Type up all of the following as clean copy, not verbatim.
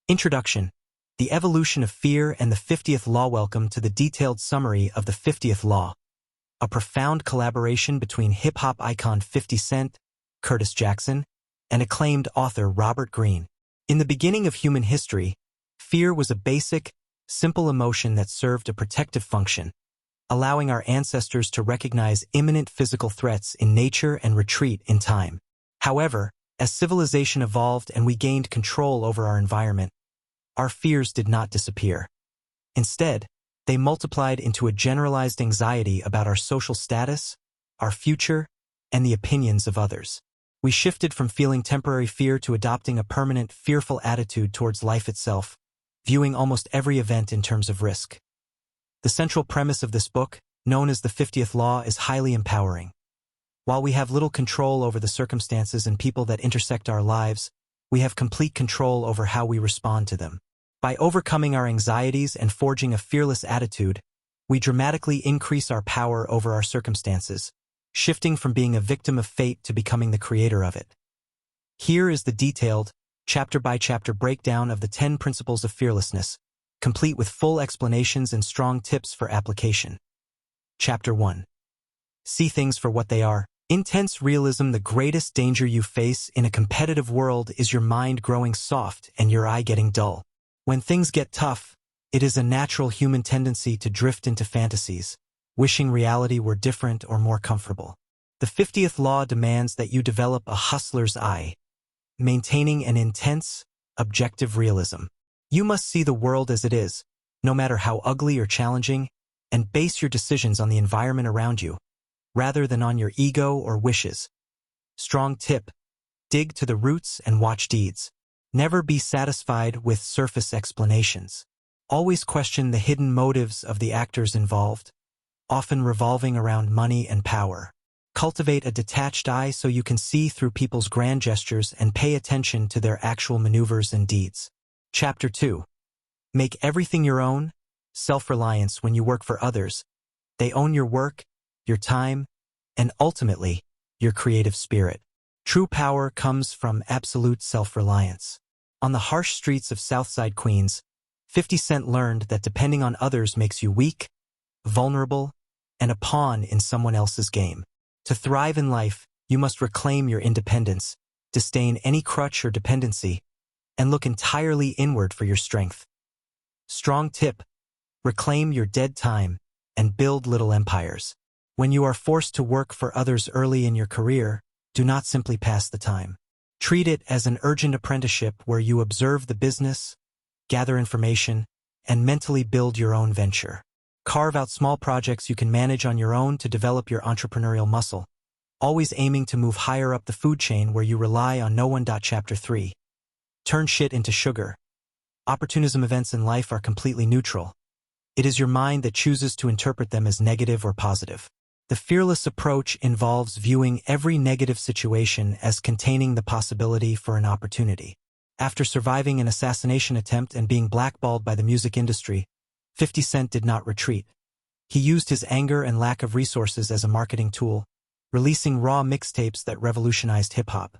Introduction. The Evolution of Fear and the 50th Law. Welcome to the detailed summary of the 50th Law, a profound collaboration between hip-hop icon 50 Cent, Curtis Jackson, and acclaimed author Robert Greene. In the beginning of human history, fear was a basic, simple emotion that served a protective function, allowing our ancestors to recognize imminent physical threats in nature and retreat in time. However, as civilization evolved and we gained control over our environment, our fears did not disappear. Instead, they multiplied into a generalized anxiety about our social status, our future, and the opinions of others. We shifted from feeling temporary fear to adopting a permanent, fearful attitude towards life itself, viewing almost every event in terms of risk. The central premise of this book, known as the 50th Law, is highly empowering. While we have little control over the circumstances and people that intersect our lives, we have complete control over how we respond to them. By overcoming our anxieties and forging a fearless attitude, we dramatically increase our power over our circumstances, shifting from being a victim of fate to becoming the creator of it. Here is the detailed, chapter-by-chapter breakdown of the 10 principles of fearlessness, complete with full explanations and strong tips for application. Chapter 1. See things for what they are. Intense realism. The greatest danger you face in a competitive world is your mind growing soft and your eye getting dull. When things get tough, it is a natural human tendency to drift into fantasies, wishing reality were different or more comfortable. The 50th Law demands that you develop a hustler's eye, maintaining an intense, objective realism. You must see the world as it is, no matter how ugly or challenging, and base your decisions on the environment around you, rather than on your ego or wishes. Strong tip: dig to the roots and watch deeds. Never be satisfied with surface explanations. Always question the hidden motives of the actors involved, often revolving around money and power. Cultivate a detached eye so you can see through people's grand gestures and pay attention to their actual maneuvers and deeds. Chapter 2. Make everything your own. Self-reliance. When you work for others, they own your work, your time, and ultimately, your creative spirit. True power comes from absolute self-reliance. On the harsh streets of Southside Queens, 50 Cent learned that depending on others makes you weak, vulnerable, and a pawn in someone else's game. To thrive in life, you must reclaim your independence, disdain any crutch or dependency, and look entirely inward for your strength. Strong tip: reclaim your dead time and build little empires. When you are forced to work for others early in your career, do not simply pass the time. Treat it as an urgent apprenticeship where you observe the business, gather information, and mentally build your own venture. Carve out small projects you can manage on your own to develop your entrepreneurial muscle, always aiming to move higher up the food chain where you rely on no one. Chapter 3. Turn shit into sugar. Opportunism. Events in life are completely neutral. It is your mind that chooses to interpret them as negative or positive. The fearless approach involves viewing every negative situation as containing the possibility for an opportunity. After surviving an assassination attempt and being blackballed by the music industry, 50 Cent did not retreat. He used his anger and lack of resources as a marketing tool, releasing raw mixtapes that revolutionized hip-hop.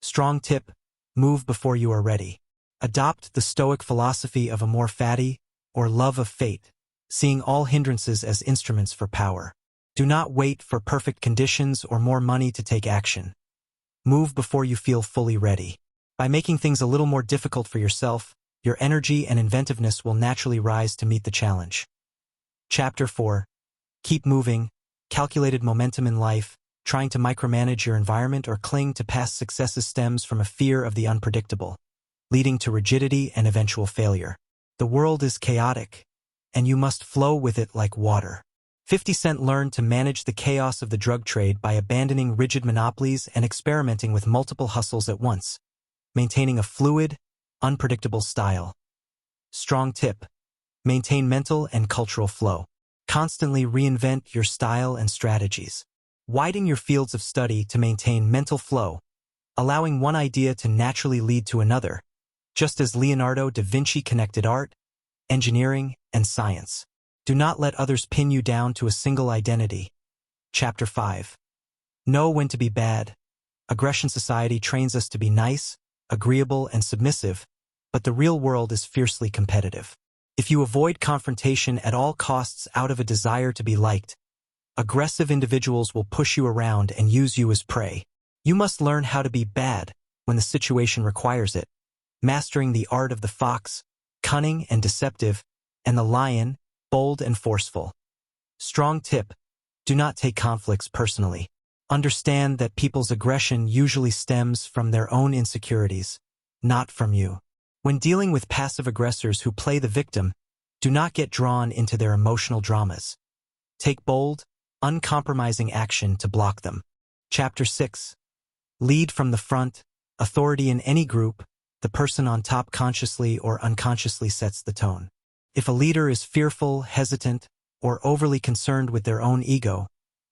Strong tip: move before you are ready. Adopt the Stoic philosophy of amor fati, or love of fate, seeing all hindrances as instruments for power. Do not wait for perfect conditions or more money to take action. Move before you feel fully ready. By making things a little more difficult for yourself, your energy and inventiveness will naturally rise to meet the challenge. Chapter 4. Keep moving. Calculated momentum in life. Trying to micromanage your environment or cling to past successes stems from a fear of the unpredictable, leading to rigidity and eventual failure. The world is chaotic, and you must flow with it like water. 50 Cent learned to manage the chaos of the drug trade by abandoning rigid monopolies and experimenting with multiple hustles at once, maintaining a fluid, unpredictable style. Strong tip: maintain mental and cultural flow. Constantly reinvent your style and strategies. Widen your fields of study to maintain mental flow, allowing one idea to naturally lead to another, just as Leonardo da Vinci connected art, engineering, and science. Do not let others pin you down to a single identity. Chapter 5. Know when to be bad. Aggression. Society trains us to be nice, agreeable, and submissive, but the real world is fiercely competitive. If you avoid confrontation at all costs out of a desire to be liked, aggressive individuals will push you around and use you as prey. You must learn how to be bad when the situation requires it, mastering the art of the fox, cunning and deceptive, and the lion, bold and forceful. Strong tip: do not take conflicts personally. Understand that people's aggression usually stems from their own insecurities, not from you. When dealing with passive aggressors who play the victim, do not get drawn into their emotional dramas. Take bold, uncompromising action to block them. Chapter 6. Lead from the front. Authority in any group, the person on top consciously or unconsciously sets the tone. If a leader is fearful, hesitant, or overly concerned with their own ego,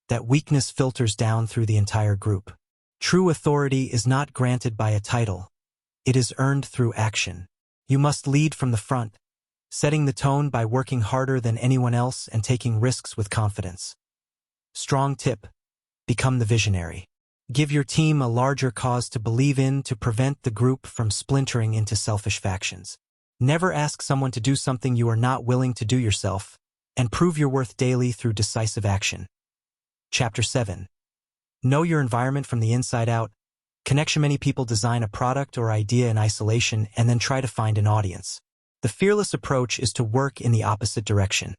that weakness filters down through the entire group. True authority is not granted by a title. It is earned through action. You must lead from the front, setting the tone by working harder than anyone else and taking risks with confidence. Strong tip: become the visionary. Give your team a larger cause to believe in to prevent the group from splintering into selfish factions. Never ask someone to do something you are not willing to do yourself, and prove your worth daily through decisive action. Chapter 7. Know your environment from the inside out. Connection: many people design a product or idea in isolation and then try to find an audience. The fearless approach is to work in the opposite direction.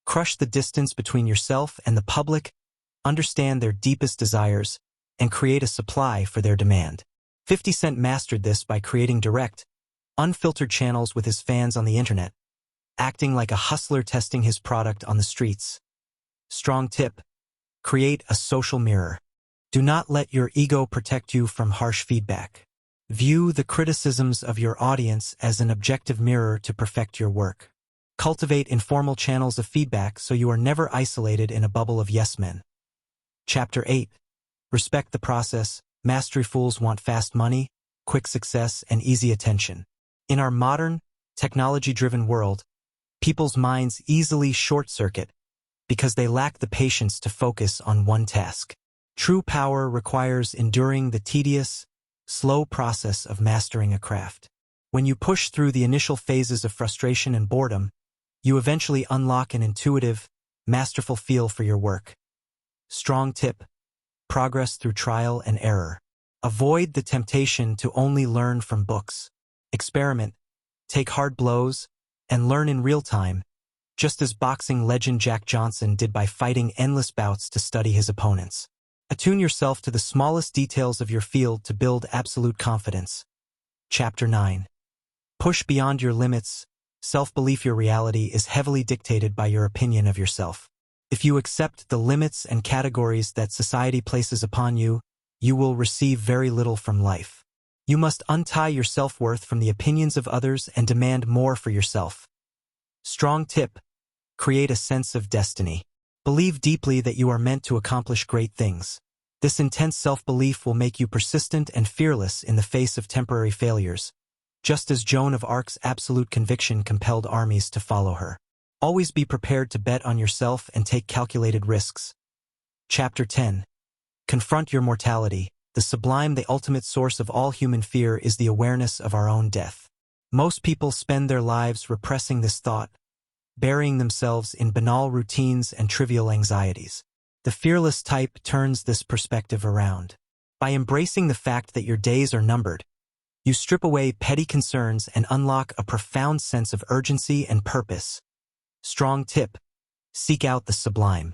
Crush the distance between yourself and the public, understand their deepest desires, and create a supply for their demand. 50 Cent mastered this by creating direct, unfiltered channels with his fans on the internet, acting like a hustler testing his product on the streets. Strong tip: create a social mirror. Do not let your ego protect you from harsh feedback. View the criticisms of your audience as an objective mirror to perfect your work. Cultivate informal channels of feedback so you are never isolated in a bubble of yes-men. Chapter 8. Respect the process. Mastery fools want fast money, quick success, and easy attention. In our modern, technology-driven world, people's minds easily short-circuit because they lack the patience to focus on one task. True power requires enduring the tedious, slow process of mastering a craft. When you push through the initial phases of frustration and boredom, you eventually unlock an intuitive, masterful feel for your work. Strong tip: progress through trial and error. Avoid the temptation to only learn from books. Experiment, take hard blows, and learn in real time, just as boxing legend Jack Johnson did by fighting endless bouts to study his opponents. Attune yourself to the smallest details of your field to build absolute confidence. Chapter 9. Push beyond your limits. Self-belief: your reality is heavily dictated by your opinion of yourself. If you accept the limits and categories that society places upon you, you will receive very little from life. You must untie your self-worth from the opinions of others and demand more for yourself. Strong tip: create a sense of destiny. Believe deeply that you are meant to accomplish great things. This intense self-belief will make you persistent and fearless in the face of temporary failures, just as Joan of Arc's absolute conviction compelled armies to follow her. Always be prepared to bet on yourself and take calculated risks. Chapter 10. Confront your mortality. The sublime, the ultimate source of all human fear is the awareness of our own death. Most people spend their lives repressing this thought, burying themselves in banal routines and trivial anxieties. The fearless type turns this perspective around. By embracing the fact that your days are numbered, you strip away petty concerns and unlock a profound sense of urgency and purpose. Strong tip: seek out the sublime.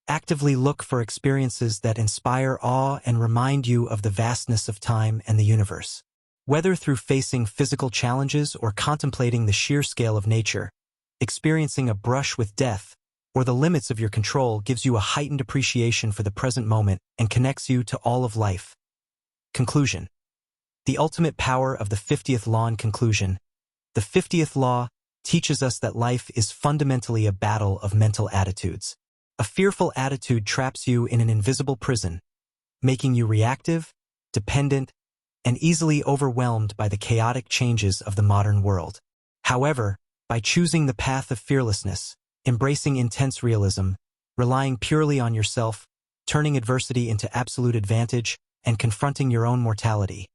Actively look for experiences that inspire awe and remind you of the vastness of time and the universe. Whether through facing physical challenges or contemplating the sheer scale of nature, experiencing a brush with death or the limits of your control gives you a heightened appreciation for the present moment and connects you to all of life. Conclusion. The ultimate power of the 50th law. In conclusion, the 50th law teaches us that life is fundamentally a battle of mental attitudes. A fearful attitude traps you in an invisible prison, making you reactive, dependent, and easily overwhelmed by the chaotic changes of the modern world. However, by choosing the path of fearlessness, embracing intense realism, relying purely on yourself, turning adversity into absolute advantage, and confronting your own mortality,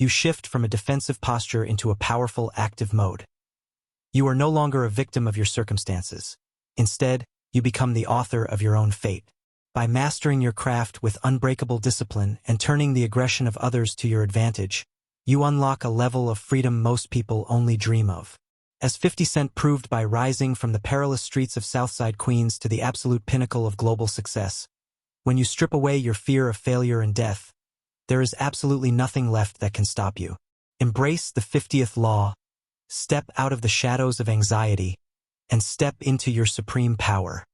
You shift from a defensive posture into a powerful, active mode. You are no longer a victim of your circumstances. Instead, you become the author of your own fate. By mastering your craft with unbreakable discipline and turning the aggression of others to your advantage, you unlock a level of freedom most people only dream of. As 50 Cent proved by rising from the perilous streets of Southside Queens to the absolute pinnacle of global success, when you strip away your fear of failure and death, there is absolutely nothing left that can stop you. Embrace the 50th law, step out of the shadows of anxiety, and step into your supreme power.